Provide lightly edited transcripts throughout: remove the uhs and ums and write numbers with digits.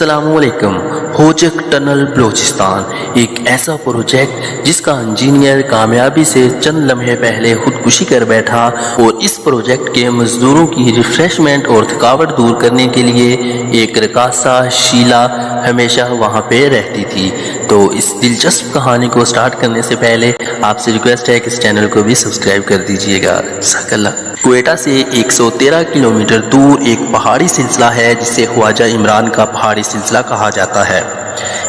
السلام علیکم۔ ہوجک ٹنل بلوچستان ایک ایسا پروجیکٹ جس کا انجینئر کامیابی سے چند لمحے پہلے خودکشی کر بیٹھا، اور اس پروجیکٹ کے مزدوروں کی ریفریشمنٹ اور تھکاوٹ دور کرنے کے لیے ایک رقاصہ شیلا ہمیشہ وہاں پہ رہتی تھی۔ تو اس دلچسپ کہانی کو سٹارٹ کرنے سے پہلے آپ سے ریکویسٹ ہے کہ اس چینل کو بھی سبسکرائب کر دیجئے گا۔ جزاک اللہ۔ کوئٹہ سے 113 کلومیٹر دور ایک پہاڑی سلسلہ ہے جسے خواجہ عمران کا پہاڑی سلسلہ کہا جاتا ہے۔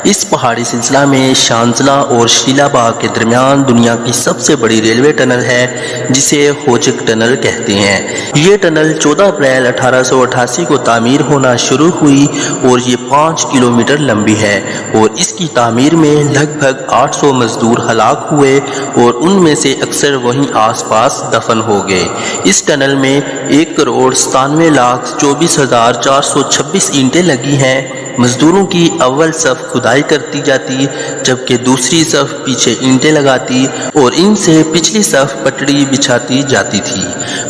اس پہاڑی سلسلہ میں شانزلہ اور شیلا باغ کے درمیان دنیا کی سب سے بڑی ریلوے ٹنل ہے جسے ہوجک ٹنل کہتے ہیں۔ یہ ٹنل 14 اپریل 1888 کو تعمیر ہونا شروع ہوئی اور یہ 5 کلومیٹر لمبی ہے، اور اس کی تعمیر میں لگ بھگ 800 مزدور ہلاک ہوئے اور ان میں سے اکثر وہیں آس پاس دفن ہو گئے۔ اس ٹنل میں 1,97,24,426 اینٹیں لگی ہیں۔ مزدوروں کی اول صف کھدائی کرتی جاتی، جبکہ دوسری صف پیچھے اینٹیں لگاتی اور ان سے پچھلی صف پٹڑی بچھاتی جاتی تھی۔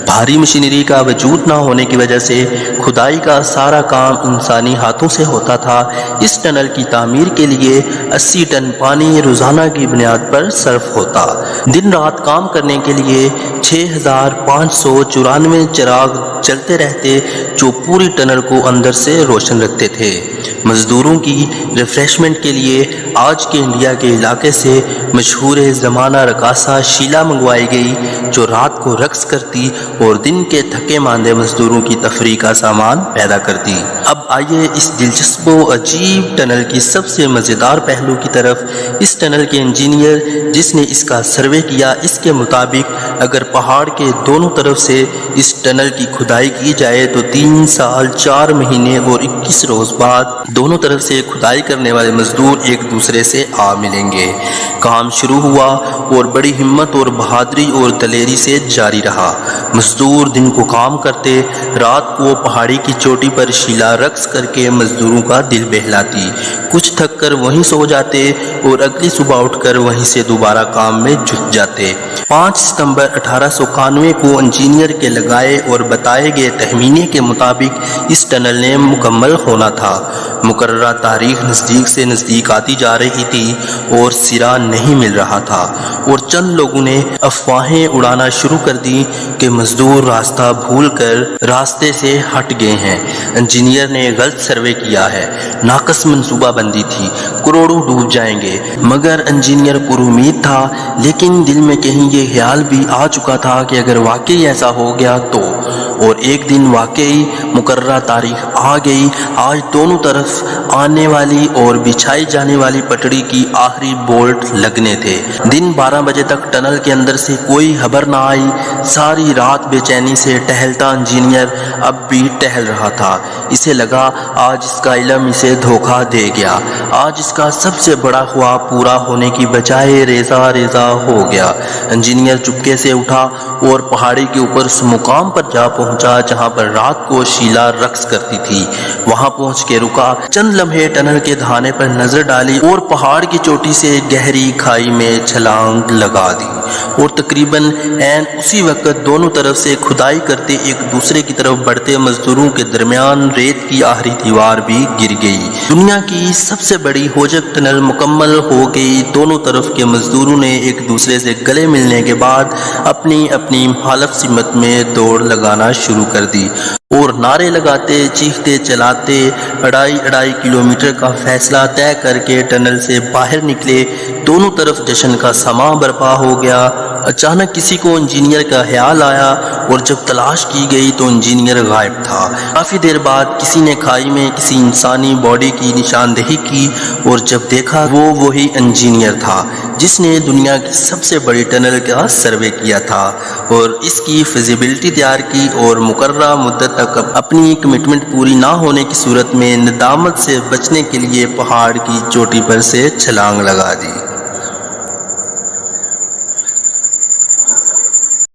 بھاری مشینری کا وجود نہ ہونے کی وجہ سے کھدائی کا سارا کام انسانی ہاتھوں سے ہوتا تھا۔ اس ٹنل کی تعمیر کے لیے 80 ٹن پانی روزانہ کی بنیاد پر صرف ہوتا۔ دن رات کام کرنے کے لیے 6,594 چراغ جلتے رہتے جو پوری ٹنل کو اندر سے روشن رکھتے تھے۔ مزدوروں کی ریفریشمنٹ کے لیے آج کے انڈیا کے علاقے سے مشہور زمانہ رقاصہ شیلا منگوائی گئی، جو رات کو رقص کرتی اور دن کے تھکے ماندے مزدوروں کی تفریح کا سامان پیدا کرتی۔ اب آئیے اس دلچسپ و عجیب ٹنل کی سب سے مزیدار پہلو کی طرف۔ اس ٹنل کے انجینئر جس نے اس کا سروے کیا، اس کے مطابق اگر پہاڑ کے دونوں طرف سے اس ٹنل کی کھدائی کی جائے تو 3 سال 4 مہینے اور 21 روز بعد دونوں طرف سے کھدائی کرنے والے مزدور ایک دوسرے سے آ ملیں گے۔ کام شروع ہوا اور بڑی ہمت اور بہادری اور دلیری سے جاری رہا۔ مزدور دن کو کام کرتے، رات کو پہاڑی کی چوٹی پر شیلا رقص کر کے مزدوروں کا دل بہلاتی۔ کچھ تھک کر وہیں سو جاتے اور اگلی صبح اٹھ کر وہیں سے دوبارہ کام میں جٹ جاتے۔ 5 ستمبر 1891 کو انجینئر کے لگائے اور بتائے گئے تخمینے کے مطابق اس ٹنل نے مکمل ہونا تھا۔ مقررہ تاریخ نزدیک سے نزدیک آتی جا رہی تھی اور سرا نہیں مل رہا تھا، اور چند لوگوں نے افواہیں اڑانا شروع کر دی کہ مزدور راستہ بھول کر راستے سے ہٹ گئے ہیں، انجینئر نے غلط سروے کیا ہے، ناقص منصوبہ بندی تھی، کروڑوں ڈوب جائیں گے۔ مگر انجینئر پر امید تھا، لیکن دل میں کہیں یہ خیال بھی آ چکا تھا کہ اگر واقعی ایسا ہو گیا تو۔ اور ایک دن واقعی مقررہ تاریخ آ گئی۔ آج دونوں طرف آنے والی اور بچھائی جانے والی پٹڑی کی آخری بولٹ لگنے تھے۔ دن 12 بجے تک ٹنل کے اندر سے کوئی خبر نہ آئی۔ ساری رات بے چینی سے ٹہلتا انجینئر اب بھی ٹہل رہا تھا۔ اسے لگا آج اس کا علم اسے دھوکہ دے گیا، آج اس کا سب سے بڑا خواب پورا ہونے کی بجائے ریزہ ریزہ ہو گیا۔ انجینئر چپکے سے اٹھا اور پہاڑی کے اوپر اس مقام پر جا پہنچا جہاں پر رات کو شیلا رقص کرتی تھی۔ وہاں پہنچ کے رکا، چند لمحے ٹنل کے دھانے پر نظر ڈالی اور پہاڑ کی چوٹی سے گہری کھائی میں چھلانگ لگا دی، اور تقریباً عین اسی وقت دونوں طرف سے کھدائی کرتے ایک دوسرے کی طرف بڑھتے مزدوروں کے درمیان ریت کی آخری دیوار بھی گر گئی۔ دنیا کی سب سے بڑی ہوجک ٹنل مکمل ہو گئی۔ دونوں طرف کے مزدوروں نے ایک دوسرے سے گلے ملنے کے بعد اپنی اپنی مخالف سمت میں دوڑ لگانا شروع کر دی، اور نعرے لگاتے چیختے چلاتے 2.5 کلومیٹر کا فاصلہ طے کر کے ٹنل سے باہر نکلے۔ دونوں طرف جشن کا سماں برپا ہو گیا۔ اچانک کسی کو انجینئر کا خیال آیا، اور جب تلاش کی گئی تو انجینئر غائب تھا۔ کافی دیر بعد کسی نے کھائی میں کسی انسانی باڈی کی نشاندہی کی، اور جب دیکھا وہ وہی انجینئر تھا جس نے دنیا کی سب سے بڑی ٹنل کا سروے کیا تھا اور اس کی فیزیبلٹی تیار کی، اور مقررہ مدت تک اپنی کمٹمنٹ پوری نہ ہونے کی صورت میں ندامت سے بچنے کے لیے پہاڑ کی چوٹی پر سے چھلانگ لگا دی۔